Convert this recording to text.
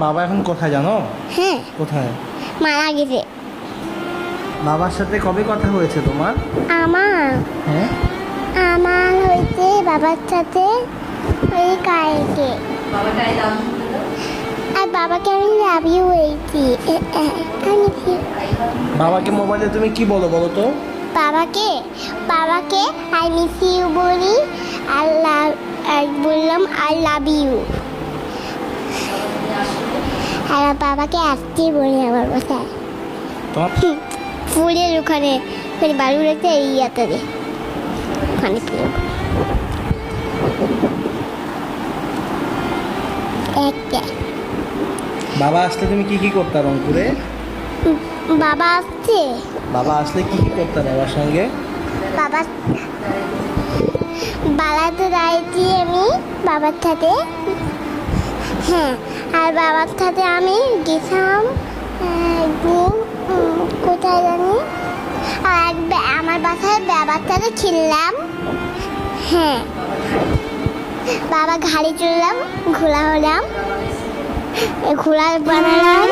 বাবা এখন কোথায় জানো? হ্যাঁ, কোথায়? মারা গেছে। বাবার সাথে কবে কথা হয়েছে তোমার? আমার হ্যাঁ, আমার হয়েছে বাবার সাথে ওই কালকে। আর বাবাকে আমি লাভ ইউ বলছি। আমি বাবাকে মোবাইলে তুমি কি বলো বলো তো? বাবাকে বাবাকে আই মিস ইউ বলি, আর বললাম আই লাভ ইউ। আর বাবাকে আসতে বলি আমার বাসায় তোমার ফুলের ওখানে বালু রেখে এই ইয়াতে ওখানে একটা বাবা আসলে তুমি কি কি করতে রংপুরে? বাবা আসছে। বাবা আসলে কি কি করতে বাবার সঙ্গে? বাবা বালাতে দাঁড়িয়েছি আমি বাবার সাথে। হ্যাঁ, আর বাবার সাথে আমি গেছিলাম একদিন কোথায় জানি, আর আমার বাসায় বাবার সাথে খেললাম। হ্যাঁ, বাবা গাড়ি চললাম, ঘোলা হলাম, ঘোলা বানালাম।